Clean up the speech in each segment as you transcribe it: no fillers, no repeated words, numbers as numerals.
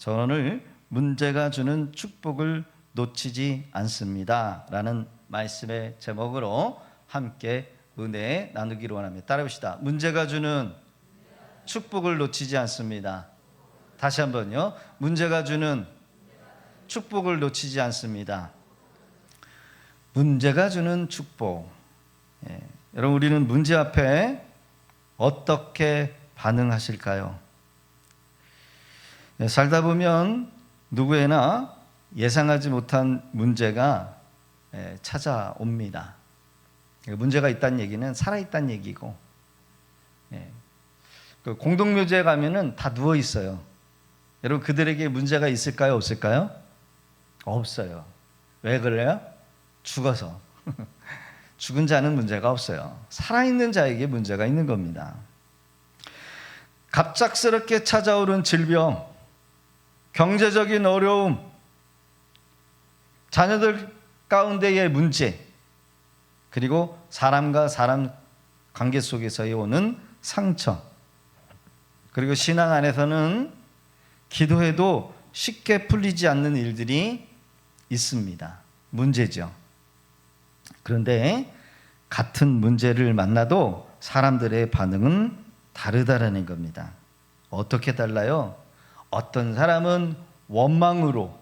저는 오늘 문제가 주는 축복을 놓치지 않습니다 라는 말씀의 제목으로 함께 은혜 나누기로 원합니다. 따라합시다. 문제가 주는 축복을 놓치지 않습니다. 다시 한번요. 문제가 주는 축복을 놓치지 않습니다. 문제가 주는 축복. 여러분, 우리는 문제 앞에 어떻게 반응하실까요? 살다 보면 누구에나 예상하지 못한 문제가 찾아옵니다. 문제가 있다는 얘기는 살아있다는 얘기고, 공동묘지에 가면은 다 누워 있어요. 여러분, 그들에게 문제가 있을까요? 없을까요? 없어요. 왜 그래요? 죽어서. 죽은 자는 문제가 없어요. 살아있는 자에게 문제가 있는 겁니다. 갑작스럽게 찾아오는 질병, 경제적인 어려움, 자녀들 가운데의 문제, 그리고 사람과 사람 관계 속에서의 오는 상처, 그리고 신앙 안에서는 기도해도 쉽게 풀리지 않는 일들이 있습니다. 문제죠. 그런데 같은 문제를 만나도 사람들의 반응은 다르다라는 겁니다. 어떻게 달라요? 어떤 사람은 원망으로,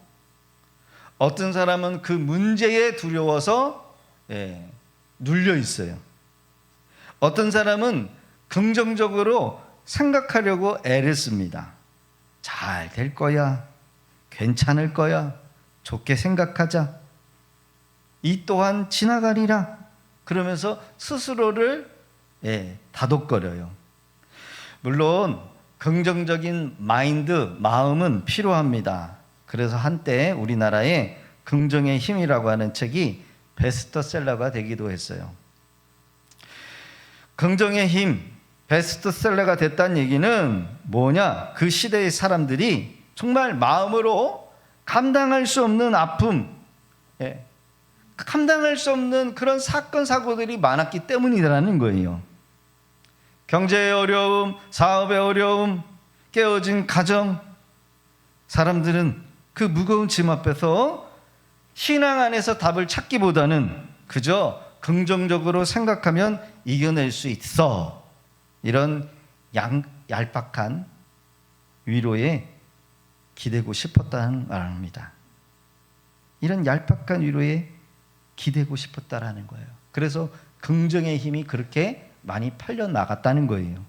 어떤 사람은 그 문제에 두려워서 눌려 있어요. 어떤 사람은 긍정적으로 생각하려고 애를 씁니다. 잘 될 거야, 괜찮을 거야, 좋게 생각하자, 이 또한 지나가리라, 그러면서 스스로를 다독거려요. 물론 긍정적인 마인드, 마음은 필요합니다. 그래서 한때 우리나라에 긍정의 힘이라고 하는 책이 베스트셀러가 되기도 했어요. 긍정의 힘, 베스트셀러가 됐다는 얘기는 뭐냐? 그 시대의 사람들이 정말 마음으로 감당할 수 없는 아픔, 감당할 수 없는 그런 사건, 사고들이 많았기 때문이라는 거예요. 경제의 어려움, 사업의 어려움, 깨어진 가정, 사람들은 그 무거운 짐 앞에서 신앙 안에서 답을 찾기보다는 그저 긍정적으로 생각하면 이겨낼 수 있어, 이런 얄팍한 위로에 기대고 싶었다는 말입니다. 이런 얄팍한 위로에 기대고 싶었다라는 거예요. 그래서 긍정의 힘이 그렇게 많이 팔려나갔다는 거예요.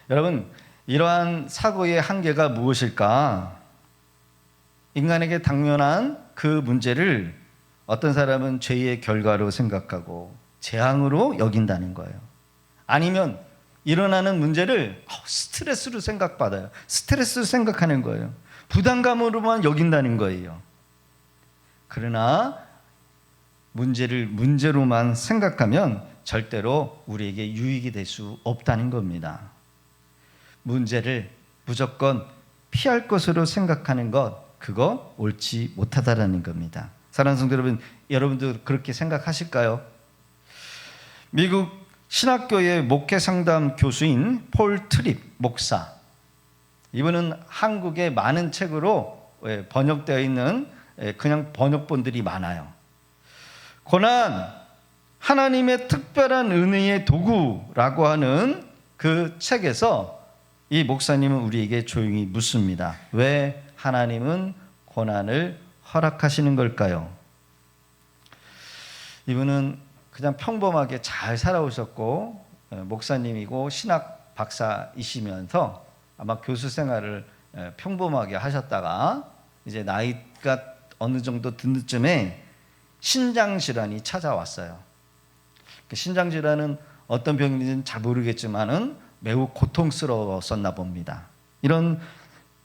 여러분, 이러한 사고의 한계가 무엇일까? 인간에게 당면한 그 문제를 어떤 사람은 죄의 결과로 생각하고 재앙으로 여긴다는 거예요. 아니면 일어나는 문제를 스트레스로 생각받아요. 스트레스로 생각하는 거예요. 부담감으로만 여긴다는 거예요. 그러나 문제를 문제로만 생각하면 절대로 우리에게 유익이 될 수 없다는 겁니다. 문제를 무조건 피할 것으로 생각하는 것, 그거 옳지 못하다라는 겁니다. 사랑하는 성도 여러분, 여러분도 그렇게 생각하실까요? 미국 신학교의 목회 상담 교수인 폴 트립 목사, 이분은 한국의 많은 책으로 번역되어 있는 그냥 번역본들이 많아요. 고난, 하나님의 특별한 은혜의 도구라고 하는 그 책에서 이 목사님은 우리에게 조용히 묻습니다. 왜 하나님은 고난을 허락하시는 걸까요? 이분은 그냥 평범하게 잘 살아오셨고 목사님이고 신학 박사이시면서 아마 교수 생활을 평범하게 하셨다가 이제 나이가 어느 정도 든 쯤에 신장질환이 찾아왔어요. 신장질환은 어떤 병인지는 잘 모르겠지만은 매우 고통스러웠었나 봅니다. 이런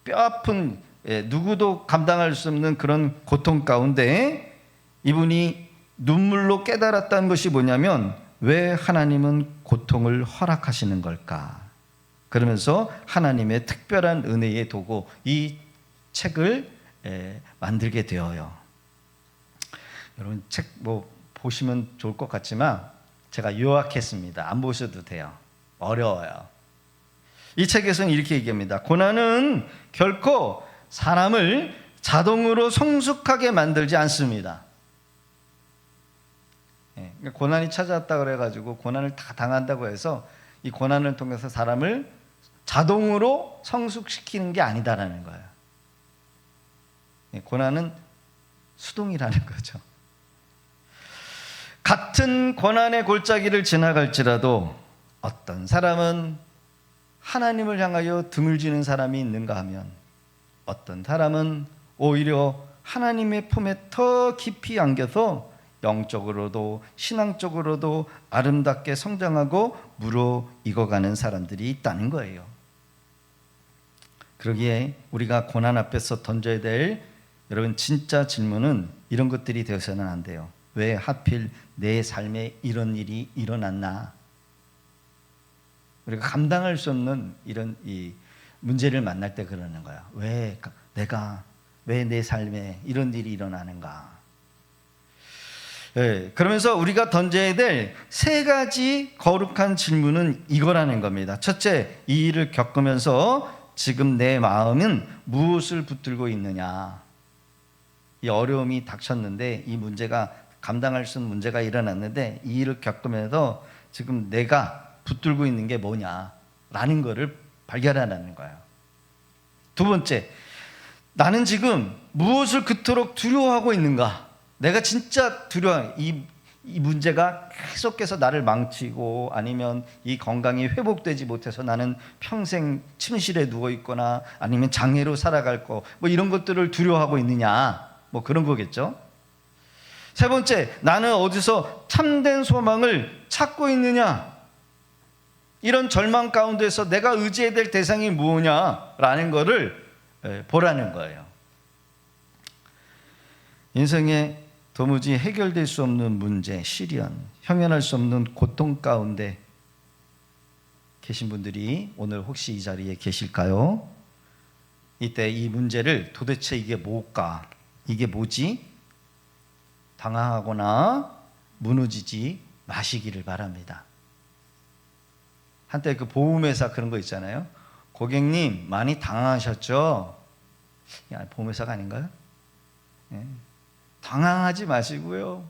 뼈아픈, 누구도 감당할 수 없는 그런 고통 가운데 이분이 눈물로 깨달았다는 것이 뭐냐면, 왜 하나님은 고통을 허락하시는 걸까? 그러면서 하나님의 특별한 은혜의 도구, 이 책을 만들게 되어요. 여러분, 책 보시면 좋을 것 같지만 제가 요약했습니다. 안 보셔도 돼요. 어려워요. 이 책에서는 이렇게 얘기합니다. 고난은 결코 사람을 자동으로 성숙하게 만들지 않습니다. 고난이 찾아왔다 그래가지고 고난을 다 당한다고 해서 이 고난을 통해서 사람을 자동으로 성숙시키는 게 아니다라는 거예요. 고난은 수동이라는 거죠. 같은 고난의 골짜기를 지나갈지라도 어떤 사람은 하나님을 향하여 등을 지는 사람이 있는가 하면 어떤 사람은 오히려 하나님의 품에 더 깊이 안겨서 영적으로도 신앙적으로도 아름답게 성장하고 무르익어가는 사람들이 있다는 거예요. 그러기에 우리가 고난 앞에서 던져야 될 여러분 진짜 질문은 이런 것들이 되어서는 안 돼요. 왜 하필 내 삶에 이런 일이 일어났나? 우리가 감당할 수 없는 이런 이 문제를 만날 때 그러는 거야. 왜 내 삶에 이런 일이 일어나는가? 그러면서 우리가 던져야 될 세 가지 거룩한 질문은 이거라는 겁니다. 첫째, 이 일을 겪으면서 지금 내 마음은 무엇을 붙들고 있느냐? 이 어려움이 닥쳤는데 이 문제가 감당할 수 없는 문제가 일어났는데 이 일을 겪으면서 지금 내가 붙들고 있는 게 뭐냐라는 거를 발견하라는 거예요. 두 번째, 나는 지금 무엇을 그토록 두려워하고 있는가? 내가 진짜 두려워, 이 문제가 계속해서 나를 망치고 아니면 이 건강이 회복되지 못해서 나는 평생 침실에 누워 있거나 아니면 장애로 살아갈 거 뭐 이런 것들을 두려워하고 있느냐, 뭐 그런 거겠죠. 세 번째, 나는 어디서 참된 소망을 찾고 있느냐, 이런 절망 가운데서 내가 의지해야 될 대상이 무엇냐라는 거를 보라는 거예요. 인생에 도무지 해결될 수 없는 문제, 시련, 형연할 수 없는 고통 가운데 계신 분들이 오늘 혹시 이 자리에 계실까요? 이때 이 문제를 도대체 이게 뭘까? 이게 뭐지? 당황하거나 무너지지 마시기를 바랍니다. 한때 그 보험회사 그런 거 있잖아요. 고객님 많이 당황하셨죠? 보험회사가 아닌가요? 당황하지 마시고요.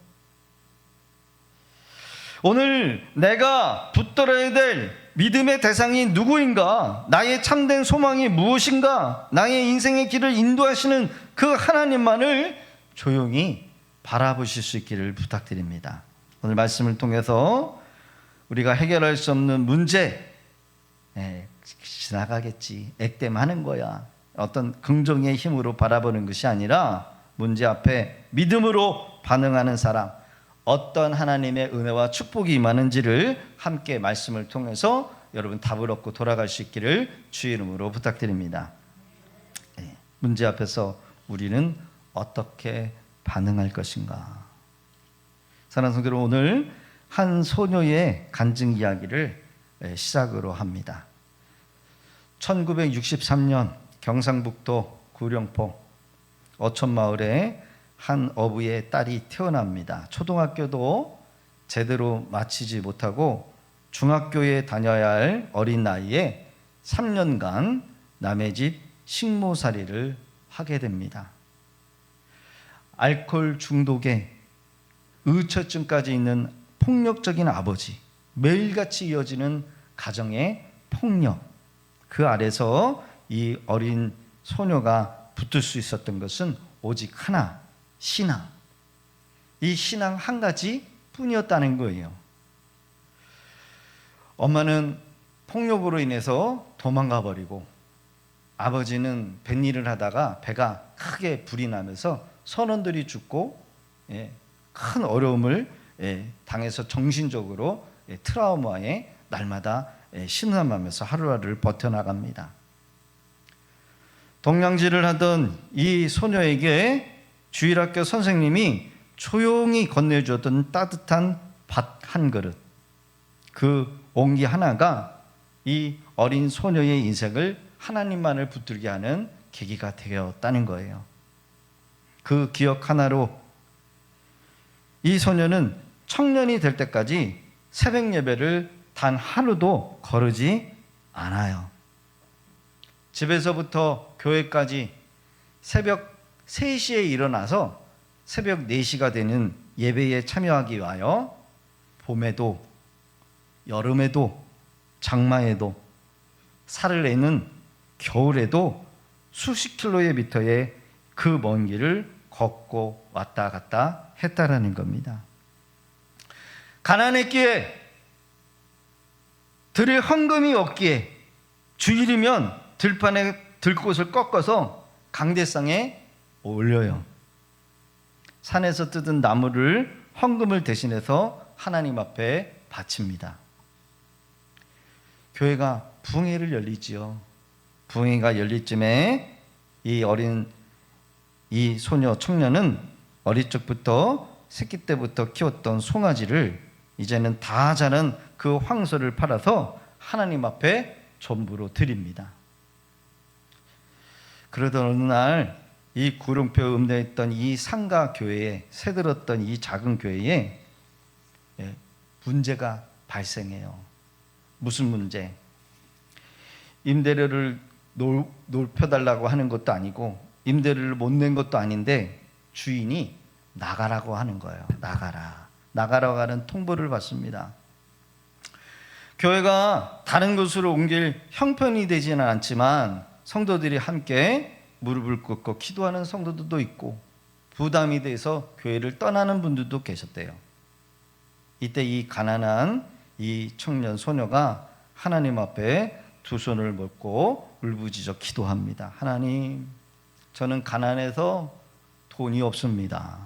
오늘 내가 붙들어야 될 믿음의 대상이 누구인가? 나의 참된 소망이 무엇인가? 나의 인생의 길을 인도하시는 그 하나님만을 조용히 바라보실 수 있기를 부탁드립니다. 오늘 말씀을 통해서 우리가 해결할 수 없는 문제, 지나가겠지, 액땜하는 거야, 어떤 긍정의 힘으로 바라보는 것이 아니라 문제 앞에 믿음으로 반응하는 사람, 어떤 하나님의 은혜와 축복이 임하는지를 함께 말씀을 통해서 여러분 답을 얻고 돌아갈 수 있기를 주의 이름으로 부탁드립니다. 문제 앞에서 우리는 어떻게 반응할 것인가? 사랑하는 성도 여러분, 오늘 한 소녀의 간증 이야기를 시작으로 합니다. 1963년 경상북도 구룡포 어촌마을에 한 어부의 딸이 태어납니다. 초등학교도 제대로 마치지 못하고 중학교에 다녀야 할 어린 나이에 3년간 남의 집 식모살이를 하게 됩니다. 알코올 중독에 의처증까지 있는 폭력적인 아버지, 매일같이 이어지는 가정의 폭력, 그 아래서 이 어린 소녀가 붙을 수 있었던 것은 오직 하나, 신앙. 이 신앙 한 가지 뿐이었다는 거예요. 엄마는 폭력으로 인해서 도망가 버리고 아버지는 뱃일을 하다가 배가 크게 불이 나면서 선원들이 죽고 큰 어려움을 당해서 정신적으로 트라우마에 날마다 신음하면서 하루하루를 버텨나갑니다. 동양지를 하던 이 소녀에게 주일학교 선생님이 조용히 건네주었던 따뜻한 밥 한 그릇, 그 온기 하나가 이 어린 소녀의 인생을 하나님만을 붙들게 하는 계기가 되었다는 거예요. 그 기억 하나로 이 소녀는 청년이 될 때까지 새벽 예배를 단 하루도 거르지 않아요. 집에서부터 교회까지 새벽 3시에 일어나서 새벽 4시가 되는 예배에 참여하기 위하여 봄에도 여름에도 장마에도 살을 내는 겨울에도 수십 킬로의 미터의 그 먼 길을 걷고 왔다 갔다 했다라는 겁니다. 가난했기에 들을 헌금이 없기에 주일이면 들판에 들꽃을 꺾어서 강대상에 올려요. 산에서 뜯은 나무를 헌금을 대신해서 하나님 앞에 바칩니다. 교회가 부흥회를 열리지요. 부흥회가 열릴 쯤에 이 소녀 청년은 어릴 적부터 새끼 때부터 키웠던 송아지를 이제는 다 자란 그 황소를 팔아서 하나님 앞에 전부로 드립니다. 그러던 어느 날 이 구름표 읍내에 있던 이 상가 교회에 새들었던 이 작은 교회에 문제가 발생해요. 무슨 문제? 임대료를 높여달라고 하는 것도 아니고 임대료를 못 낸 것도 아닌데 주인이 나가라고 하는 거예요. 나가라고 하는 통보를 받습니다. 교회가 다른 곳으로 옮길 형편이 되지는 않지만 성도들이 함께 무릎을 꿇고 기도하는 성도들도 있고 부담이 돼서 교회를 떠나는 분들도 계셨대요. 이때 이 가난한 이 청년 소녀가 하나님 앞에 두 손을 먹고 울부짖어 기도합니다. 하나님, 저는 가난해서 돈이 없습니다.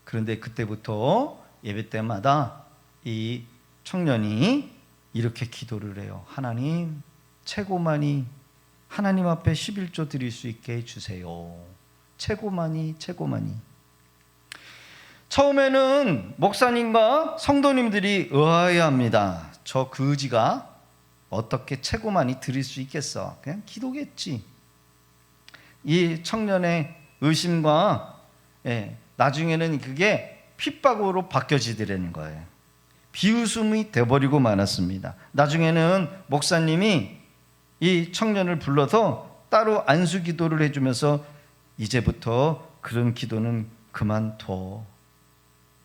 그런데 그때부터 예배 때마다 이 청년이 이렇게 기도를 해요. 하나님, 최고만이 하나님 앞에 11조 드릴 수 있게 해주세요. 최고만이. 처음에는 목사님과 성도님들이 의아해합니다. 저 거지가 어떻게 최고만이 드릴 수 있겠어? 그냥 기도겠지. 이 청년의 의심과 나중에는 그게 핍박으로 바뀌어지더라는 거예요. 비웃음이 돼버리고 말았습니다. 나중에는 목사님이 이 청년을 불러서 따로 안수 기도를 해주면서 이제부터 그런 기도는 그만둬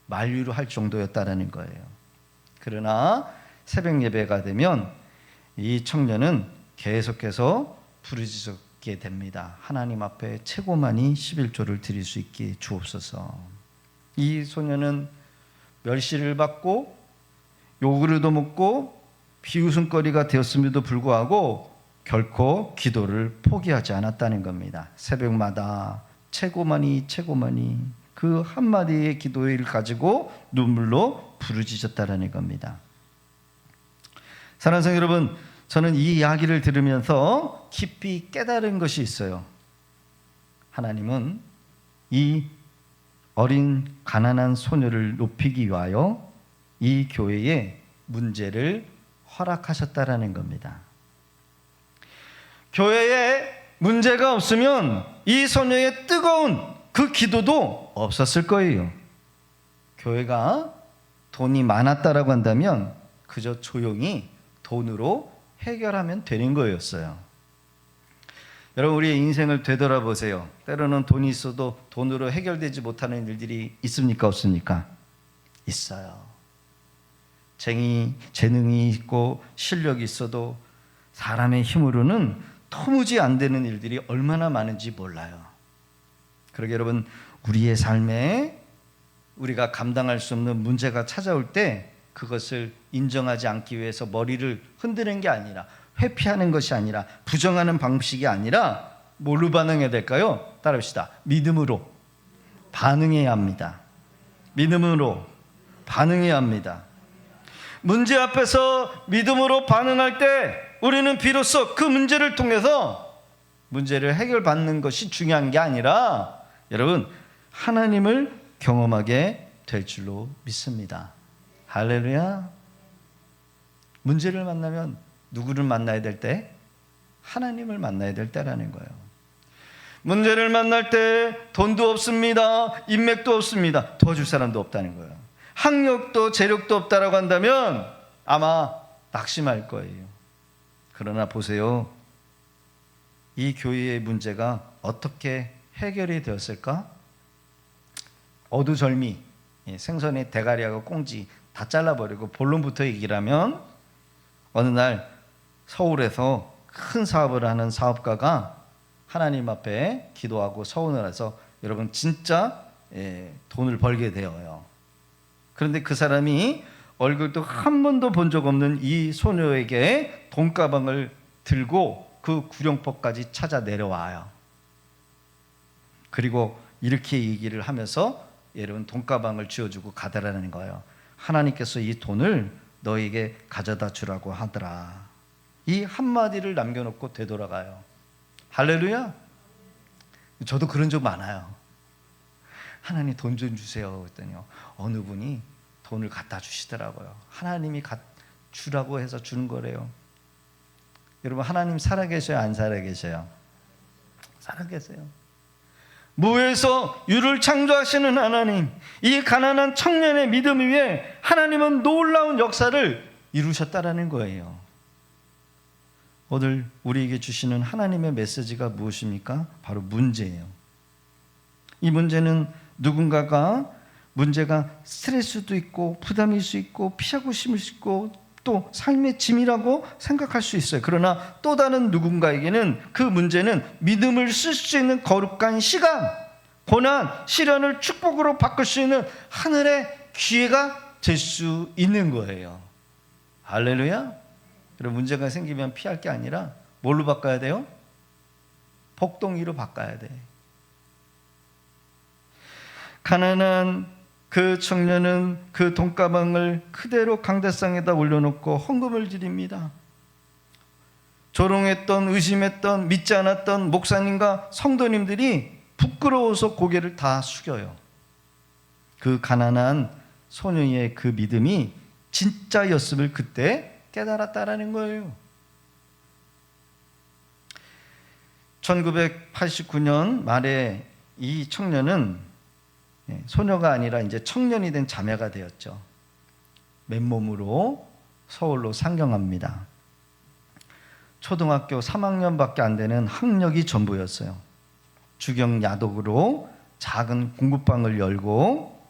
만류를 할 정도였다라는 거예요. 그러나 새벽 예배가 되면 이 청년은 계속해서 부르짖게 됩니다. 하나님 앞에 최고만이 11조를 드릴 수 있게 주옵소서. 이 소년은 멸시를 받고 욕을 얻어먹고 비웃음거리가 되었음에도 불구하고 결코 기도를 포기하지 않았다는 겁니다. 새벽마다 최고만이 그 한마디의 기도를 가지고 눈물로 부르짖었다는 겁니다. 사랑하는 성도 여러분, 저는 이 이야기를 들으면서 깊이 깨달은 것이 있어요. 하나님은 이 어린 가난한 소녀를 높이기 위하여 이 교회에 문제를 허락하셨다라는 겁니다. 교회에 문제가 없으면 이 소녀의 뜨거운 그 기도도 없었을 거예요. 교회가 돈이 많았다라고 한다면 그저 조용히 돈으로 해결하면 되는 거였어요. 여러분, 우리의 인생을 되돌아보세요. 때로는 돈이 있어도 돈으로 해결되지 못하는 일들이 있습니까? 없습니까? 있어요. 재능이 있고 실력이 있어도 사람의 힘으로는 도무지 안 되는 일들이 얼마나 많은지 몰라요. 그러게 여러분, 우리의 삶에 우리가 감당할 수 없는 문제가 찾아올 때 그것을 인정하지 않기 위해서 머리를 흔드는 게 아니라, 회피하는 것이 아니라, 부정하는 방식이 아니라 뭘로 반응해야 될까요? 따라합시다. 믿음으로 반응해야 합니다. 믿음으로 반응해야 합니다. 문제 앞에서 믿음으로 반응할 때 우리는 비로소 그 문제를 통해서 문제를 해결받는 것이 중요한 게 아니라 여러분, 하나님을 경험하게 될 줄로 믿습니다. 할렐루야. 문제를 만나면 누구를 만나야 될 때? 하나님을 만나야 될 때라는 거예요. 문제를 만날 때 돈도 없습니다. 인맥도 없습니다. 도와줄 사람도 없다는 거예요. 학력도 재력도 없다라고 한다면 아마 낙심할 거예요. 그러나 보세요. 이 교회의 문제가 어떻게 해결이 되었을까? 어두절미, 생선의 대가리하고 꽁지 다 잘라버리고 본론부터 얘기를 하면, 어느 날 서울에서 큰 사업을 하는 사업가가 하나님 앞에 기도하고 서원을 해서 여러분 진짜 돈을 벌게 되어요. 그런데 그 사람이 얼굴도 한 번도 본 적 없는 이 소녀에게 돈가방을 들고 그 구룡포까지 찾아 내려와요. 그리고 이렇게 얘기를 하면서 여러분 돈가방을 쥐어주고 가더라는 거예요. 하나님께서 이 돈을 너에게 가져다 주라고 하더라. 이 한마디를 남겨놓고 되돌아가요. 할렐루야. 저도 그런 적 많아요. 하나님 돈 좀 주세요 그랬더니요, 어느 분이 돈을 갖다 주시더라고요. 하나님이 주라고 해서 주는 거래요. 여러분, 하나님 살아계셔요, 안 살아계셔요? 살아계세요. 무에서 유를 창조하시는 하나님, 이 가난한 청년의 믿음 위에 하나님은 놀라운 역사를 이루셨다라는 거예요. 오늘 우리에게 주시는 하나님의 메시지가 무엇입니까? 바로 문제예요. 이 문제는 누군가가 문제가 스트레스도 있고 부담일 수 있고 피하고 싶을 수 있고 또 삶의 짐이라고 생각할 수 있어요. 그러나 또 다른 누군가에게는 그 문제는 믿음을 쓸 수 있는 거룩한 시간, 고난, 시련을 축복으로 바꿀 수 있는 하늘의 기회가 될 수 있는 거예요. 할렐루야. 여러분, 문제가 생기면 피할 게 아니라 뭘로 바꿔야 돼요? 복동이로 바꿔야 돼. 가난한 그 청년은 그 돈가방을 그대로 강대상에다 올려놓고 헌금을 드립니다. 조롱했던, 의심했던, 믿지 않았던 목사님과 성도님들이 부끄러워서 고개를 다 숙여요. 그 가난한 소녀의 그 믿음이 진짜였음을 그때 깨달았다라는 거예요. 1989년 말에 이 청년은 소녀가 아니라 이제 청년이 된 자매가 되었죠. 맨몸으로 서울로 상경합니다. 초등학교 3학년밖에 안 되는 학력이 전부였어요. 주경 야독으로 작은 공부방을 열고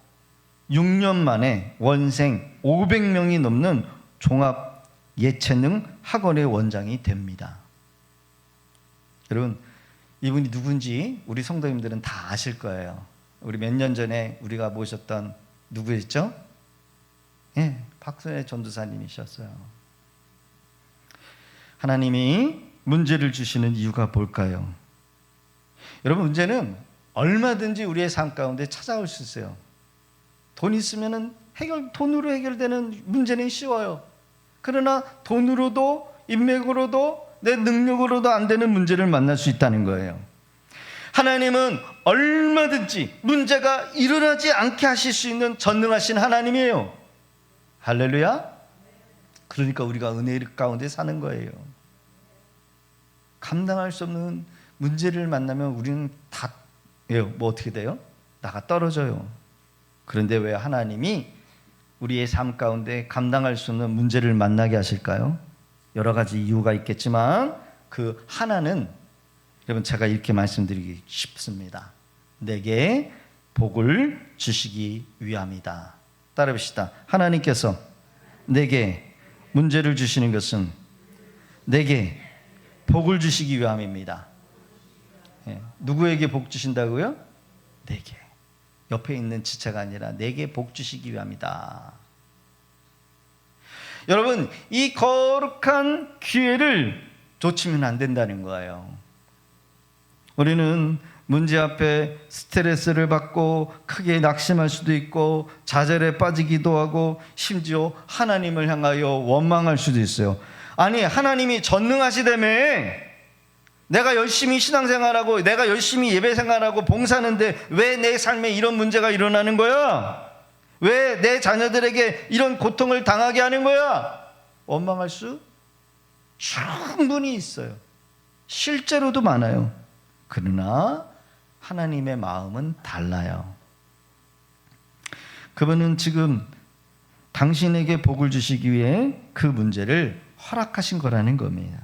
6년 만에 원생 500명이 넘는 종합 예체능 학원의 원장이 됩니다. 여러분, 이분이 누군지 우리 성도님들은 다 아실 거예요. 우리 몇 년 전에 우리가 모셨던 누구였죠? 박선혜 전도사님이셨어요. 하나님이 문제를 주시는 이유가 뭘까요? 여러분, 문제는 얼마든지 우리의 삶 가운데 찾아올 수 있어요. 돈 있으면은 돈으로 해결되는 문제는 쉬워요. 그러나 돈으로도 인맥으로도 내 능력으로도 안 되는 문제를 만날 수 있다는 거예요. 하나님은 얼마든지 문제가 일어나지 않게 하실 수 있는 전능하신 하나님이에요. 할렐루야. 그러니까 우리가 은혜 가운데 사는 거예요. 감당할 수 없는 문제를 만나면 우리는 다 뭐 어떻게 돼요? 나가 떨어져요. 그런데 왜 하나님이 우리의 삶 가운데 감당할 수 없는 문제를 만나게 하실까요? 여러 가지 이유가 있겠지만 그 하나는, 여러분, 제가 이렇게 말씀드리기 쉽습니다. 내게 복을 주시기 위함이다. 따라합시다. 하나님께서 내게 문제를 주시는 것은 내게 복을 주시기 위함입니다. 누구에게 복 주신다고요? 내게. 옆에 있는 지체가 아니라 내게 복 주시기 위함이다. 여러분, 이 거룩한 기회를 놓치면 안 된다는 거예요. 우리는 문제 앞에 스트레스를 받고 크게 낙심할 수도 있고 좌절에 빠지기도 하고 심지어 하나님을 향하여 원망할 수도 있어요. 아니, 하나님이 전능하시다며 내가 열심히 신앙생활하고 내가 열심히 예배생활하고 봉사하는데 왜 내 삶에 이런 문제가 일어나는 거야? 왜 내 자녀들에게 이런 고통을 당하게 하는 거야? 원망할 수 충분히 있어요. 실제로도 많아요. 그러나 하나님의 마음은 달라요. 그분은 지금 당신에게 복을 주시기 위해 그 문제를 허락하신 거라는 겁니다.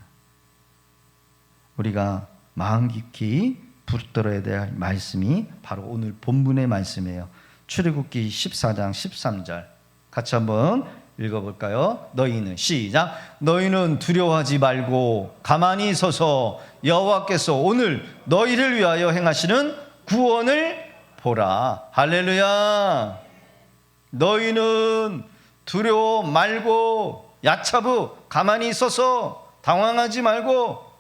우리가 마음 깊이 붙들어야 될 말씀이 바로 오늘 본문의 말씀이에요. 출애굽기 14장 13절 같이 한번 읽어볼까요? 너희는 시작. 너희는 두려워하지 말고 가만히 서서 여호와께서 오늘 너희를 위하여 행하시는 구원을 보라. 할렐루야. 너희는 두려워 말고 야차부 가만히 서서 당황하지 말고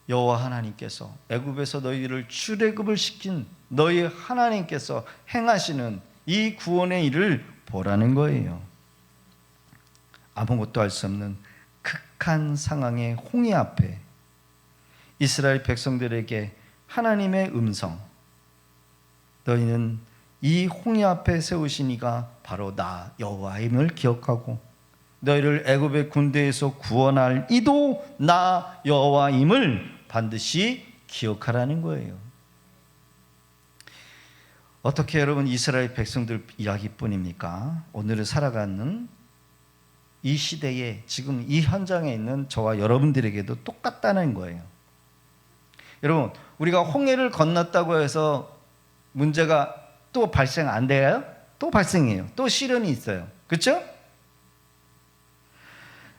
여호와 하나님께서 애굽에서 너희를 출애굽을 시킨 너희 하나님께서 행하시는 이 구원의 일을 보라는 거예요. 아무것도 할 수 없는 극한 상황의 홍해 앞에 이스라엘 백성들에게 하나님의 음성, 너희는 이 홍해 앞에 세우신 이가 바로 나 여호와임을 기억하고 너희를 애굽의 군대에서 구원할 이도 나 여호와임을 반드시 기억하라는 거예요. 어떻게 여러분 이스라엘 백성들 이야기뿐입니까? 오늘을 살아가는 이 시대에 지금 이 현장에 있는 저와 여러분들에게도 똑같다는 거예요. 여러분 우리가 홍해를 건넜다고 해서 문제가 또 발생 안 돼요? 또 발생해요. 또 시련이 있어요. 그렇죠?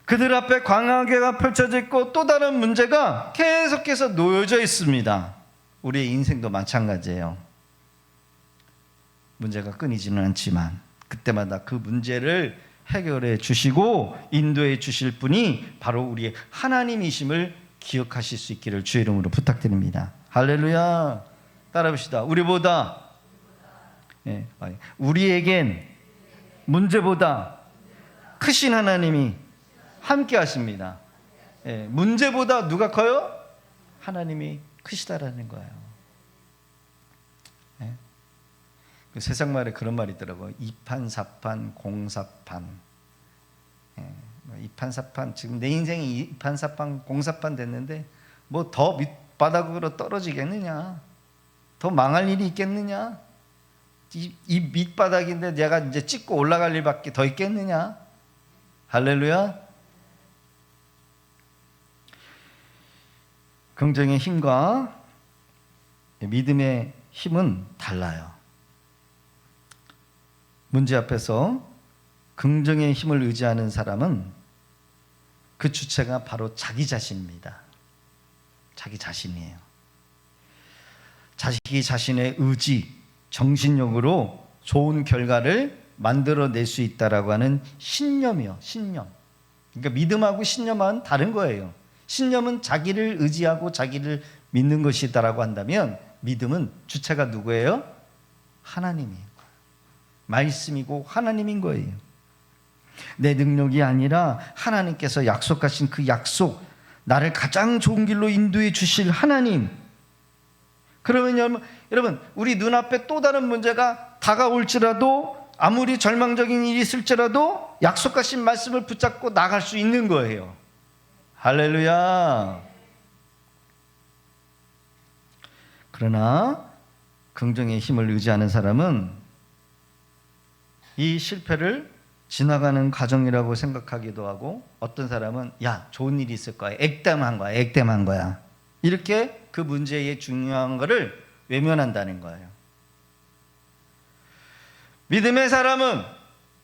그들 앞에 광야가 펼쳐져 있고 또 다른 문제가 계속해서 놓여져 있습니다. 우리의 인생도 마찬가지예요. 문제가 끊이지는 않지만 그때마다 그 문제를 해결해 주시고 인도해 주실 분이 바로 우리의 하나님이심을 기억하실 수 있기를 주의 이름으로 부탁드립니다. 할렐루야. 따라합시다. 우리에겐 문제보다 크신 하나님이 함께 하십니다. 문제보다 누가 커요? 하나님이 크시다라는 거예요. 그 세상 말에 그런 말이 있더라고요. 이판사판 공사판. 이판사판 지금 내 인생이 이판사판 공사판 됐는데 뭐 더 밑바닥으로 떨어지겠느냐? 더 망할 일이 있겠느냐? 이 밑바닥인데 내가 이제 찍고 올라갈 일밖에 더 있겠느냐? 할렐루야. 긍정의 힘과 믿음의 힘은 달라요. 문제 앞에서 긍정의 힘을 의지하는 사람은 그 주체가 바로 자기 자신입니다. 자기 자신이에요. 자기 자신의 의지, 정신력으로 좋은 결과를 만들어낼 수 있다라고 하는 신념이요. 신념. 그러니까 믿음하고 신념은 다른 거예요. 신념은 자기를 의지하고 자기를 믿는 것이다라고 한다면 믿음은 주체가 누구예요? 하나님이에요. 말씀이고 하나님인 거예요. 내 능력이 아니라 하나님께서 약속하신 그 약속, 나를 가장 좋은 길로 인도해 주실 하나님. 그러면 여러분 우리 눈앞에 또 다른 문제가 다가올지라도 아무리 절망적인 일이 있을지라도 약속하신 말씀을 붙잡고 나갈 수 있는 거예요. 할렐루야. 그러나 긍정의 힘을 의지하는 사람은 이 실패를 지나가는 과정이라고 생각하기도 하고 어떤 사람은 야 좋은 일이 있을 거야. 액땜한 거야. 이렇게 그 문제의 중요한 거를 외면한다는 거예요. 믿음의 사람은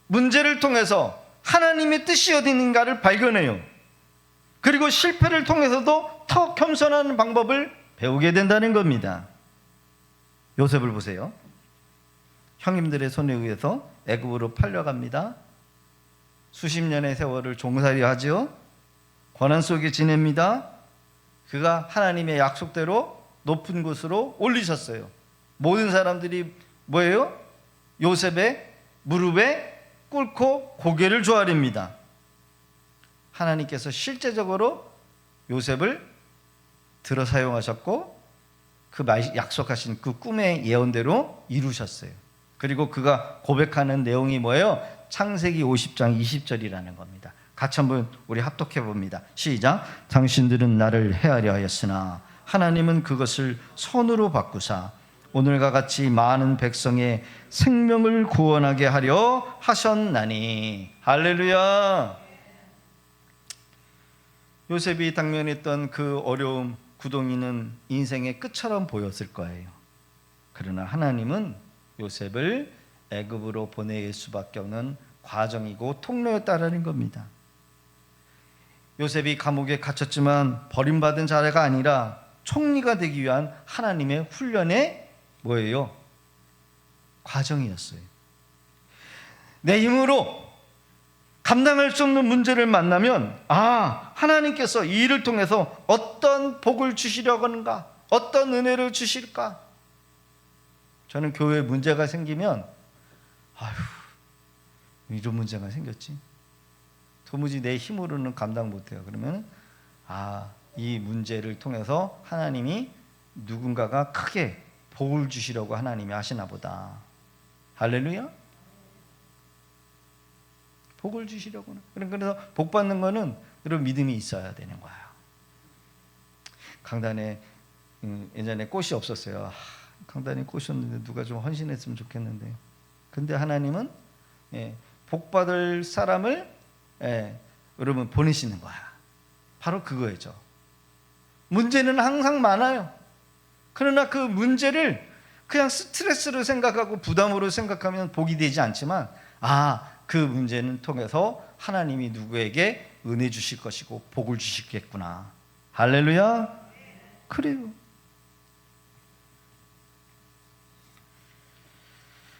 문제를 통해서 하나님의 뜻이 어디 있는가를 발견해요. 그리고 실패를 통해서도 더 겸손하는 방법을 배우게 된다는 겁니다. 요셉을 보세요. 형님들의 손에 의해서 애굽으로 팔려갑니다. 수십 년의 세월을 종살이 하죠. 고난 속에 지냅니다. 그가 하나님의 약속대로 높은 곳으로 올리셨어요. 모든 사람들이 뭐예요? 요셉의 무릎에 꿇고 고개를 조아립니다. 하나님께서 실제적으로 요셉을 들어 사용하셨고 그 약속하신 그 꿈의 예언대로 이루셨어요. 그리고 그가 고백하는 내용이 뭐예요? 창세기 50장 20절이라는 겁니다. 같이 한번 우리 합독해 봅니다. 시작. 당신들은 나를 헤아려 하였으나 하나님은 그것을 선으로 바꾸사 오늘과 같이 많은 백성의 생명을 구원하게 하려 하셨나니. 할렐루야. 요셉이 당면했던 그 어려움, 구덩이는 인생의 끝처럼 보였을 거예요. 그러나 하나님은 요셉을 애굽으로 보낼 수밖에 없는 과정이고 통로였다라는 겁니다. 요셉이 감옥에 갇혔지만 버림받은 자가 아니라 총리가 되기 위한 하나님의 훈련의 뭐예요? 과정이었어요. 내 힘으로 감당할 수 없는 문제를 만나면 하나님께서 이 일을 통해서 어떤 복을 주시려고 하는가, 어떤 은혜를 주실까. 저는 교회에 문제가 생기면 이런 문제가 생겼지, 도무지 내 힘으로는 감당 못해요. 그러면 이 문제를 통해서 하나님이 누군가가 크게 복을 주시려고 하나님이 하시나 보다. 할렐루야. 복을 주시려고는. 그래서 복 받는 거는 이런 믿음이 있어야 되는 거예요. 강단에 예전에 꽃이 없었어요. 강단에 꽃이 없는데 누가 좀 헌신했으면 좋겠는데, 근데 하나님은 복 받을 사람을 여러분 보내시는 거야. 바로 그거죠. 문제는 항상 많아요. 그러나 그 문제를 그냥 스트레스로 생각하고 부담으로 생각하면 복이 되지 않지만 그 문제는 통해서 하나님이 누구에게 은혜 주실 것이고 복을 주시겠구나. 할렐루야. 그래요.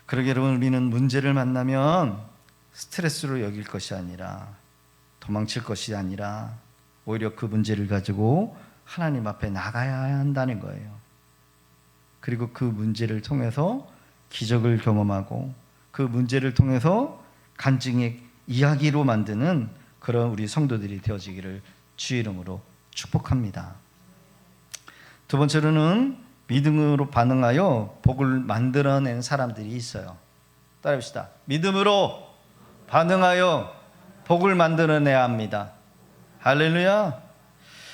그러게 여러분, 우리는 문제를 만나면 스트레스로 여길 것이 아니라, 도망칠 것이 아니라 오히려 그 문제를 가지고 하나님 앞에 나가야 한다는 거예요. 그리고 그 문제를 통해서 기적을 경험하고 그 문제를 통해서 간증의 이야기로 만드는 그런 우리 성도들이 되어지기를 주의 이름으로 축복합니다. 두 번째로는 믿음으로 반응하여 복을 만들어낸 사람들이 있어요. 따라합시다. 믿음으로 반응하여 복을 만들어내야 합니다. 할렐루야.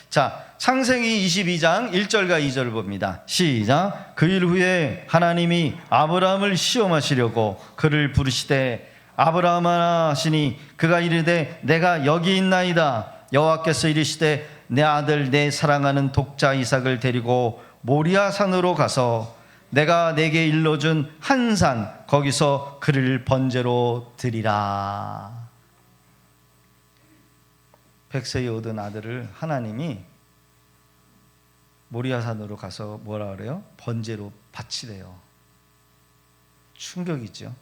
자, 창세기 22장 1절과 2절을 봅니다. 시작. 그 일 후에 하나님이 아브라함을 시험하시려고 그를 부르시되 아브라함아 하시니 그가 이르되 내가 여기 있나이다. 여호와께서 이르시되 내 아들 내 사랑하는 독자 이삭을 데리고 모리아 산으로 가서 내가 내게 일러준 한 산 거기서 그를 번제로 드리라. 100세에 얻은 아들을 하나님이 모리아 산으로 가서 뭐라 그래요? 번제로 바치래요. 충격이죠.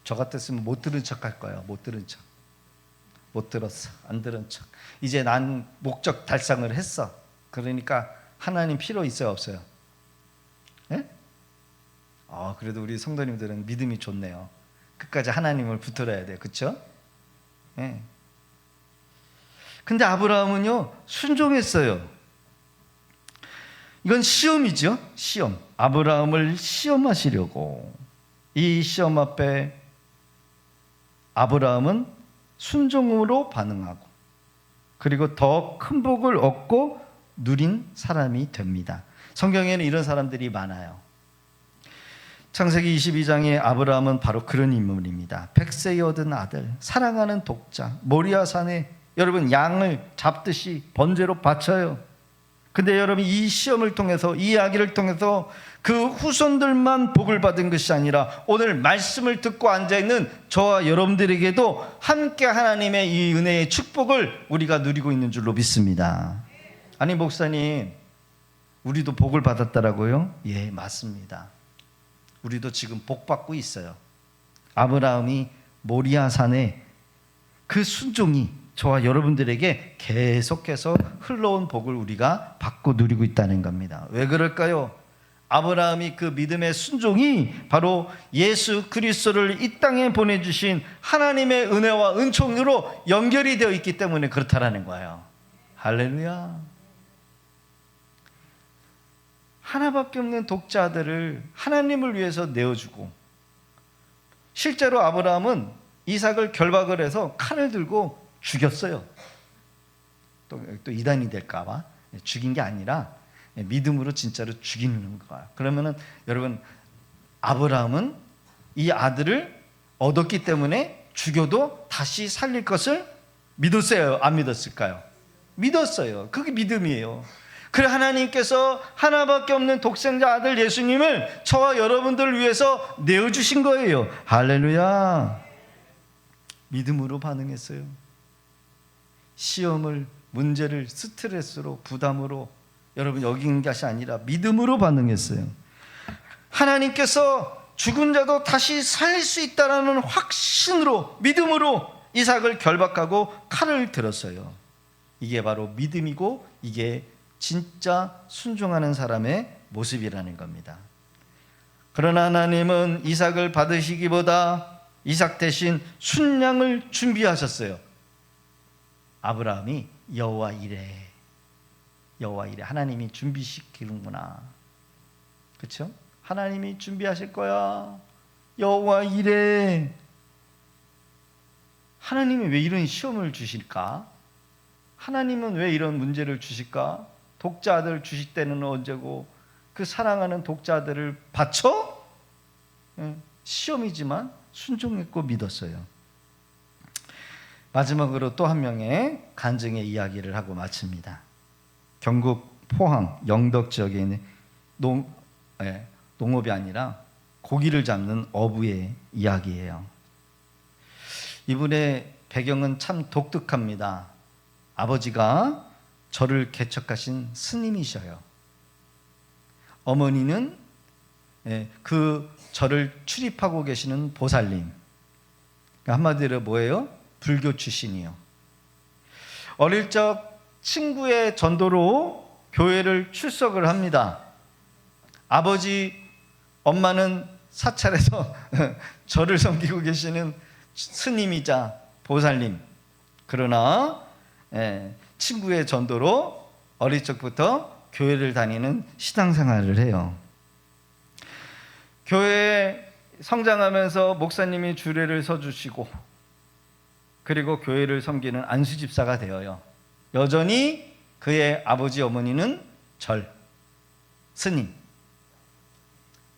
저 같았으면 못 들은 척 할 거예요. 못 들은 척. 못 들었어. 안 들은 척. 이제 난 목적 달성을 했어. 그러니까 하나님 필요 있어요, 없어요? 예? 그래도 우리 성도님들은 믿음이 좋네요. 끝까지 하나님을 붙들어야 돼요. 그렇죠? 예. 근데 아브라함은요, 순종했어요. 이건 시험이죠. 시험. 아브라함을 시험하시려고. 이 시험 앞에 아브라함은 순종으로 반응하고 그리고 더 큰 복을 얻고 누린 사람이 됩니다. 성경에는 이런 사람들이 많아요. 창세기 22장의 아브라함은 바로 그런 인물입니다. 100세에 얻은 아들, 사랑하는 독자, 모리아 산에 여러분 양을 잡듯이 번제로 바쳐요. 근데 여러분, 이 시험을 통해서, 이 이야기를 통해서 그 후손들만 복을 받은 것이 아니라 오늘 말씀을 듣고 앉아있는 저와 여러분들에게도 함께 하나님의 이 은혜의 축복을 우리가 누리고 있는 줄로 믿습니다. 아니 목사님, 우리도 복을 받았다라고요? 예, 맞습니다. 우리도 지금 복 받고 있어요. 아브라함이 모리아 산에 그 순종이 저와 여러분들에게 계속해서 흘러온 복을 우리가 받고 누리고 있다는 겁니다. 왜 그럴까요? 아브라함이 그 믿음의 순종이 바로 예수 그리스도를 이 땅에 보내주신 하나님의 은혜와 은총으로 연결이 되어 있기 때문에 그렇다라는 거예요. 할렐루야. 하나밖에 없는 독자들을 하나님을 위해서 내어주고, 실제로 아브라함은 이삭을 결박을 해서 칼을 들고 죽였어요. 또 이단이 될까 봐 죽인 게 아니라 믿음으로 진짜로 죽이는 거야. 그러면은 여러분, 아브라함은 이 아들을 얻었기 때문에 죽여도 다시 살릴 것을 믿었어요? 안 믿었을까요? 믿었어요. 그게 믿음이에요. 그래 하나님께서 하나밖에 없는 독생자 아들 예수님을 저와 여러분들을 위해서 내어주신 거예요. 할렐루야. 믿음으로 반응했어요. 시험을, 문제를 스트레스로, 부담으로 여러분 여긴 것이 아니라 믿음으로 반응했어요. 하나님께서 죽은 자도 다시 살릴 수 있다는 확신으로, 믿음으로 이삭을 결박하고 칼을 들었어요. 이게 바로 믿음이고 이게 진짜 순종하는 사람의 모습이라는 겁니다. 그러나 하나님은 이삭을 받으시기보다 이삭 대신 순양을 준비하셨어요. 아브라함이 여호와 이레, 여호와 이레, 하나님이 준비시키는구나. 그렇죠? 하나님이 준비하실 거야. 여호와 이레. 하나님이 왜 이런 시험을 주실까? 하나님은 왜 이런 문제를 주실까? 독자 아들 주실 때는 언제고 그 사랑하는 독자 아들을 바쳐? 시험이지만 순종했고 믿었어요. 마지막으로 또 한 명의 간증의 이야기를 하고 마칩니다. 경북 포항 영덕 지역에 있는 농업이 아니라 고기를 잡는 어부의 이야기예요. 이분의 배경은 참 독특합니다. 아버지가 절을 개척하신 스님이셔요. 어머니는 그 절을 출입하고 계시는 보살님. 한마디로 뭐예요? 불교 출신이요. 어릴 적 친구의 전도로 교회를 출석을 합니다. 아버지, 엄마는 사찰에서 절을 섬기고 계시는 스님이자 보살님. 그러나 친구의 전도로 어릴 적부터 교회를 다니는 신앙생활을 해요. 교회에 성장하면서 목사님이 주례를 서주시고 그리고 교회를 섬기는 안수집사가 되어요. 여전히 그의 아버지 어머니는 절, 스님.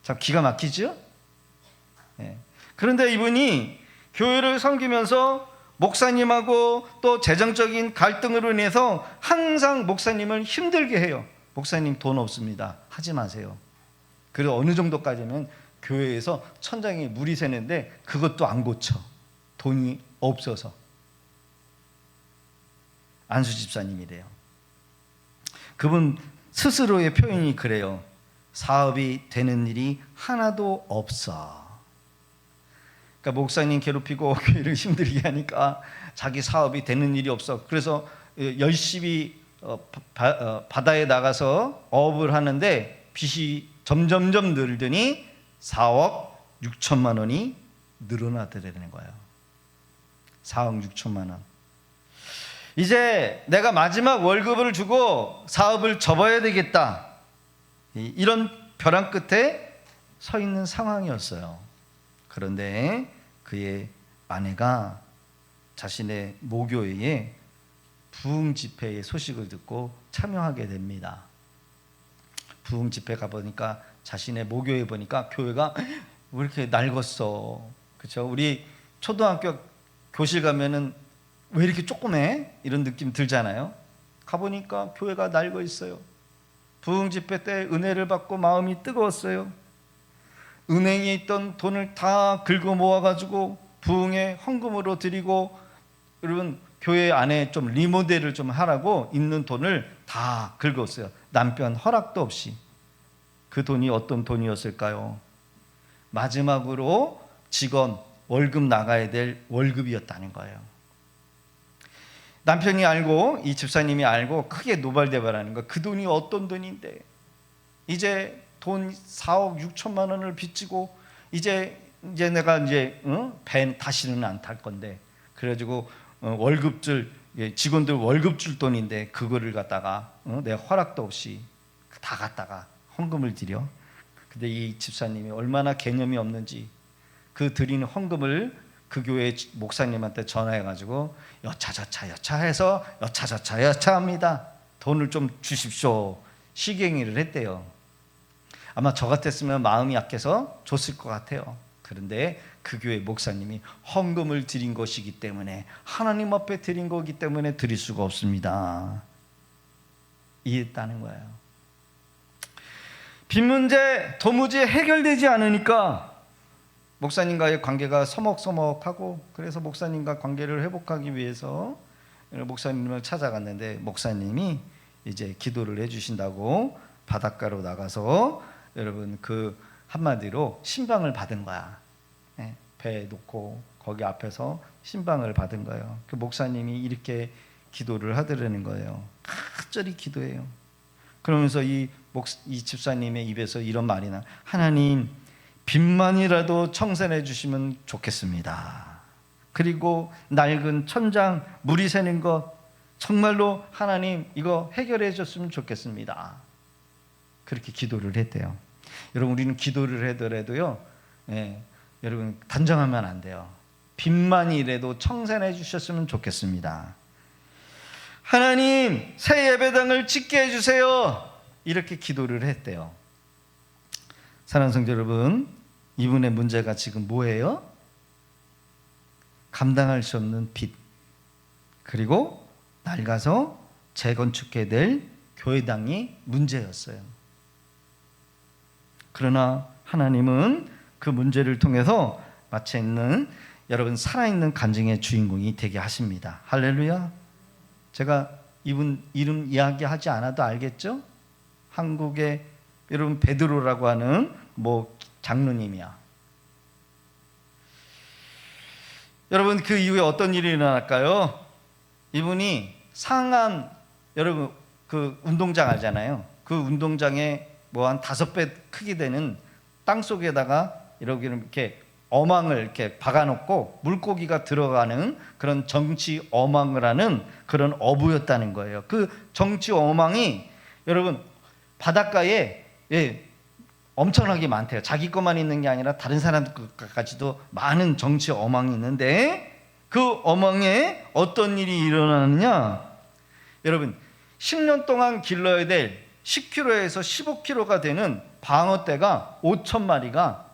참 기가 막히죠? 그런데 이분이 교회를 섬기면서 목사님하고 또 재정적인 갈등으로 인해서 항상 목사님을 힘들게 해요. 목사님 돈 없습니다. 하지 마세요. 그리고 어느 정도까지는 교회에서 천장에 물이 새는데 그것도 안 고쳐. 돈이 없어서. 안수집사님이래요. 그분 스스로의 표현이 그래요. 사업이 되는 일이 하나도 없어. 그러니까 목사님 괴롭히고 교회를 힘들게 하니까 자기 사업이 되는 일이 없어. 그래서 열심히 바다에 나가서 어업을 하는데 빚이 점점점 늘더니 4억 6천만 원이 늘어나더라는 거예요. 4억 6천만 원. 이제 내가 마지막 월급을 주고 사업을 접어야 되겠다. 이런 벼랑 끝에 서 있는 상황이었어요. 그런데 그의 아내가 자신의 모교회에 부흥 집회의 소식을 듣고 참여하게 됩니다. 부흥 집회 가보니까 자신의 모교회 보니까 교회가 왜 이렇게 낡았어. 그렇죠? 우리 초등학교 교실 가면은 왜 이렇게 조그매? 이런 느낌 들잖아요. 가보니까 교회가 낡아 있어요. 부흥 집회 때 은혜를 받고 마음이 뜨거웠어요. 은행에 있던 돈을 다 긁어 모아가지고 부흥에 헌금으로 드리고, 여러분 교회 안에 좀 리모델을 좀 하라고 있는 돈을 다 긁었어요. 남편 허락도 없이. 그 돈이 어떤 돈이었을까요? 마지막으로 직원 월급 나가야 될 월급이었다는 거예요. 남편이 알고, 이 집사님이 알고 크게 노발대발하는 거. 그 돈이 어떤 돈인데 이제 돈 4억 6천만 원을 빚지고 이제 내가 배 다시는 안 탈 건데, 그래가지고 월급줄, 직원들 월급 줄 돈인데 그거를 갖다가 내가 허락도 없이 다 갖다가 헌금을 드려. 근데 이 집사님이 얼마나 개념이 없는지 그 드리는 헌금을 그 교회 목사님한테 전화해가지고 여차저차 해서 여차합니다. 돈을 좀 주십시오. 시갱이를 했대요. 아마 저 같았으면 마음이 약해서 줬을 것 같아요. 그런데 그 교회 목사님이 헌금을 드린 것이기 때문에, 하나님 앞에 드린 거기 때문에 드릴 수가 없습니다. 이해했다는 거예요. 빚 문제 도무지 해결되지 않으니까 목사님과의 관계가 서먹서먹하고, 그래서 목사님과 관계를 회복하기 위해서 목사님을 찾아갔는데 목사님이 이제 기도를 해주신다고 바닷가로 나가서 여러분 그 한마디로 신방을 받은 거야. 배에 놓고 거기 앞에서 신방을 받은 거예요. 그 목사님이 이렇게 기도를 하더라는 거예요. 간절히 기도해요. 그러면서 이 집사님의 입에서 이런 말이 나. 하나님, 빚만이라도 청산해 주시면 좋겠습니다. 그리고 낡은 천장 물이 새는 것 정말로 하나님 이거 해결해 줬으면 좋겠습니다. 그렇게 기도를 했대요. 여러분, 우리는 기도를 하더라도요, 여러분 단정하면 안 돼요. 빚만이라도 청산해 주셨으면 좋겠습니다. 하나님, 새 예배당을 짓게 해주세요. 이렇게 기도를 했대요. 사랑하는 성도 여러분, 이분의 문제가 지금 뭐예요? 감당할 수 없는 빚, 그리고 낡아서 재건축해야 될 교회당이 문제였어요. 그러나 하나님은 그 문제를 통해서 마치 있는 여러분 살아있는 간증의 주인공이 되게 하십니다. 할렐루야. 제가 이분 이름 이야기하지 않아도 알겠죠? 한국의 여러분 베드로라고 하는 장로님이야. 여러분 그 이후에 어떤 일이 일어날까요? 이분이 상암, 여러분 그 운동장 알잖아요. 그 운동장에 한 5배 크기 되는 땅 속에다가 이렇게 어망을 이렇게 박아놓고 물고기가 들어가는 그런 정치 어망을 하는 그런 어부였다는 거예요. 그 정치 어망이 여러분 바닷가에 엄청나게 많대요. 자기 것만 있는 게 아니라 다른 사람까지도 많은 정치 어망이 있는데, 그 어망에 어떤 일이 일어나느냐, 여러분 10년 동안 길러야 될 10kg에서 15kg가 되는 방어떼가 5,000마리가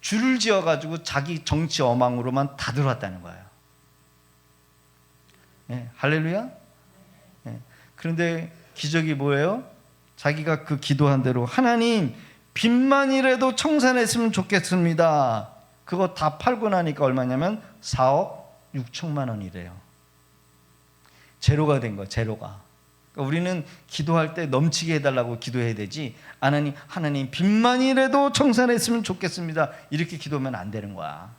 줄을 지어가지고 자기 정치 어망으로만 다 들어왔다는 거예요. 할렐루야. 그런데 기적이 뭐예요? 자기가 그 기도한 대로 하나님, 빚만이라도 청산했으면 좋겠습니다. 그거 다 팔고 나니까 얼마냐면 4억 6천만 원이래요. 제로가 된 거예요. 제로가. 그러니까 우리는 기도할 때 넘치게 해달라고 기도해야 되지, 하나님 빚만이라도 청산했으면 좋겠습니다, 이렇게 기도하면 안 되는 거야.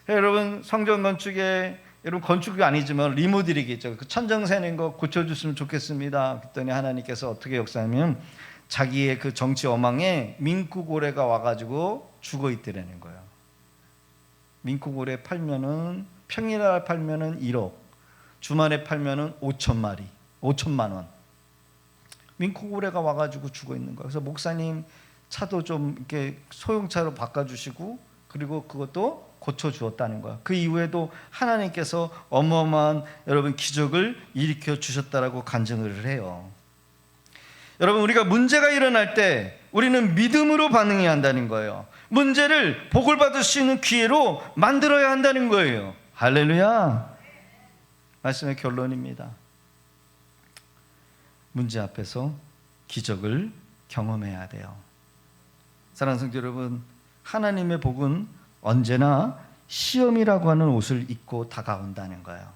여러분 성전 건축에, 여러분 건축이 아니지만 리모델링이죠. 그 천정 새는 거 고쳐줬으면 좋겠습니다. 그랬더니 하나님께서 어떻게 역사하면 자기의 그 정치 어망에 민쿠고래가 와가지고 죽어 있더라는 거예요. 민쿠고래 팔면은 평일날 팔면은 1억, 주말에 팔면은 5천만 원. 민쿠고래가 와가지고 죽어 있는 거예요. 그래서 목사님 차도 좀 이렇게 소형차로 바꿔주시고, 그리고 그것도 고쳐주었다는 거야. 그 이후에도 하나님께서 어마어마한 여러분 기적을 일으켜 주셨다라고 간증을 해요. 여러분, 우리가 문제가 일어날 때 우리는 믿음으로 반응해야 한다는 거예요. 문제를 복을 받을 수 있는 기회로 만들어야 한다는 거예요. 할렐루야. 말씀의 결론입니다. 문제 앞에서 기적을 경험해야 돼요. 사랑하는 성도 여러분, 하나님의 복은 언제나 시험이라고 하는 옷을 입고 다가온다는 거예요.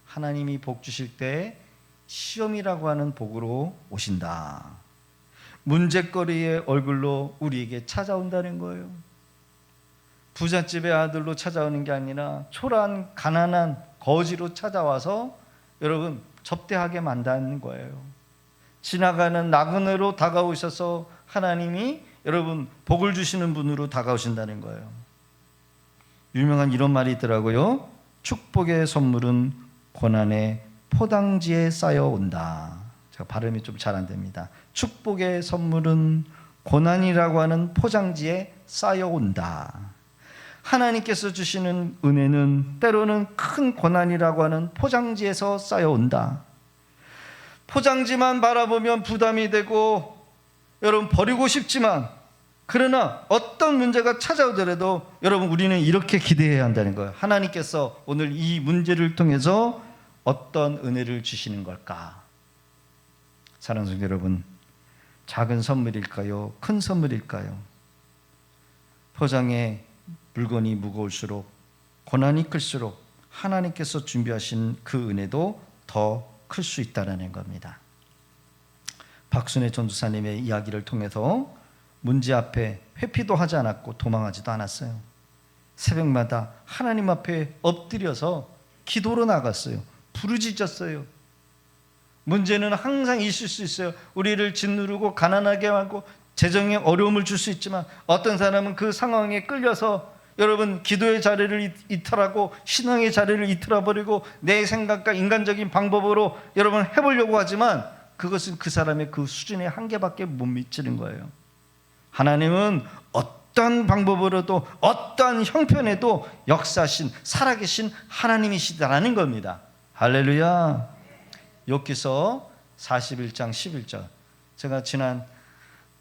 하나님이 복 주실 때 시험이라고 하는 복으로 오신다. 문제거리의 얼굴로 우리에게 찾아온다는 거예요. 부잣집의 아들로 찾아오는 게 아니라 초라한 가난한 거지로 찾아와서 여러분 접대하게 만드는 거예요. 지나가는 나그네로 다가오셔서 하나님이 여러분 복을 주시는 분으로 다가오신다는 거예요. 유명한 이런 말이 있더라고요. 축복의 선물은 고난의 포장지에 쌓여온다. 제가 발음이 좀 잘 안 됩니다. 축복의 선물은 고난이라고 하는 포장지에 쌓여온다. 하나님께서 주시는 은혜는 때로는 큰 고난이라고 하는 포장지에서 쌓여온다. 포장지만 바라보면 부담이 되고 여러분 버리고 싶지만, 그러나 어떤 문제가 찾아오더라도 여러분 우리는 이렇게 기대해야 한다는 거예요. 하나님께서 오늘 이 문제를 통해서 어떤 은혜를 주시는 걸까? 사랑하는 성도 여러분, 작은 선물일까요? 큰 선물일까요? 포장에 물건이 무거울수록, 고난이 클수록 하나님께서 준비하신 그 은혜도 더 클 수 있다는 겁니다. 박순애 전도사님의 이야기를 통해서 문제 앞에 회피도 하지 않았고 도망하지도 않았어요. 새벽마다 하나님 앞에 엎드려서 기도로 나갔어요. 부르짖었어요. 문제는 항상 있을 수 있어요. 우리를 짓누르고 가난하게 하고 재정에 어려움을 줄 수 있지만, 어떤 사람은 그 상황에 끌려서 여러분 기도의 자리를 이탈하고 신앙의 자리를 이탈해버리고 내 생각과 인간적인 방법으로 여러분 해보려고 하지만, 그것은 그 사람의 그 수준의 한계밖에 못 미치는 거예요. 하나님은 어떠한 방법으로도 어떠한 형편에도 역사하신 살아계신 하나님이시다라는 겁니다. 할렐루야. 욥기서 41장 11절, 제가 지난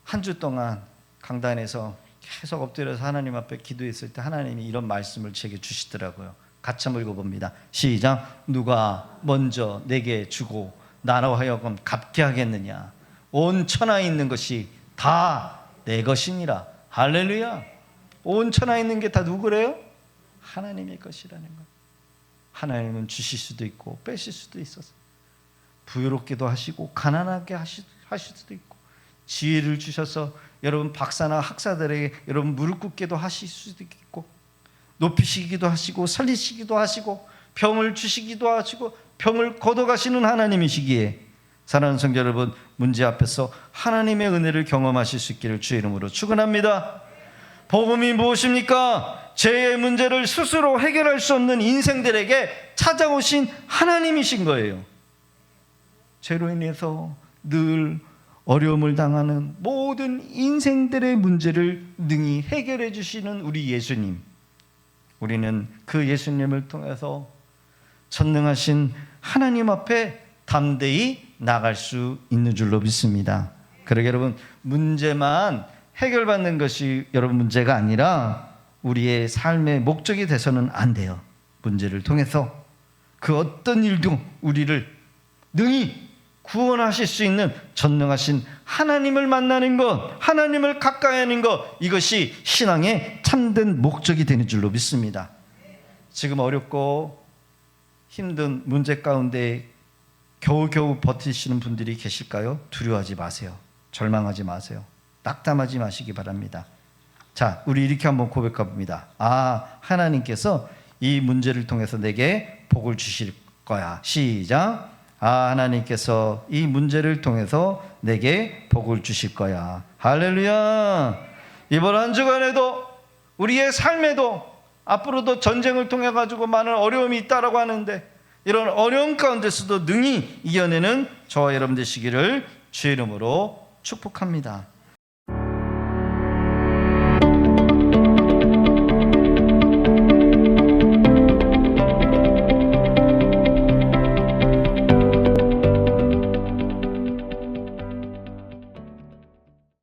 한 주 동안 강단에서 계속 엎드려서 하나님 앞에 기도했을 때 하나님이 이런 말씀을 제게 주시더라고요. 같이 한번 읽어봅니다. 시작. 누가 먼저 내게 주고 나로 하여금 갚게 하겠느냐? 온 천하에 있는 것이 다 내 것이니라. 할렐루야. 온 천하에 있는 게 다 누구래요? 하나님의 것이라는 거예요. 하나님은 주실 수도 있고 빼실 수도 있어서, 부유롭게도 하시고 가난하게 하실 수도 있고, 지혜를 주셔서 여러분 박사나 학사들에게 여러분 무릎 꿇게도 하실 수도 있고, 높이시기도 하시고 살리시기도 하시고 병을 주시기도 하시고 병을 걷어가시는 하나님이시기에, 사랑하는 성도 여러분, 문제 앞에서 하나님의 은혜를 경험하실 수 있기를 주의 이름으로 축원합니다. 복음이 무엇입니까? 죄의 문제를 스스로 해결할 수 없는 인생들에게 찾아오신 하나님이신 거예요. 죄로 인해서 늘 어려움을 당하는 모든 인생들의 문제를 능히 해결해 주시는 우리 예수님, 우리는 그 예수님을 통해서 전능하신 하나님 앞에 담대히 나갈 수 있는 줄로 믿습니다. 그러게 여러분, 문제만 해결받는 것이 여러분 문제가 아니라 우리의 삶의 목적이 돼서는 안 돼요. 문제를 통해서 그 어떤 일도 우리를 능히 구원하실 수 있는 전능하신 하나님을 만나는 것, 하나님을 가까이 하는 것, 이것이 신앙의 참된 목적이 되는 줄로 믿습니다. 지금 어렵고 힘든 문제 가운데 겨우겨우 버티시는 분들이 계실까요? 두려워하지 마세요. 절망하지 마세요. 낙담하지 마시기 바랍니다. 자, 우리 이렇게 한번 고백해 봅니다. 하나님께서 이 문제를 통해서 내게 복을 주실 거야. 시작. 하나님께서 이 문제를 통해서 내게 복을 주실 거야. 할렐루야. 이번 한 주간에도 우리의 삶에도 앞으로도 전쟁을 통해 가지고 많은 어려움이 있다라고 하는데, 이런 어려움 가운데서도 능히 이겨내는 저와 여러분 되시기를 주의 이름으로 축복합니다.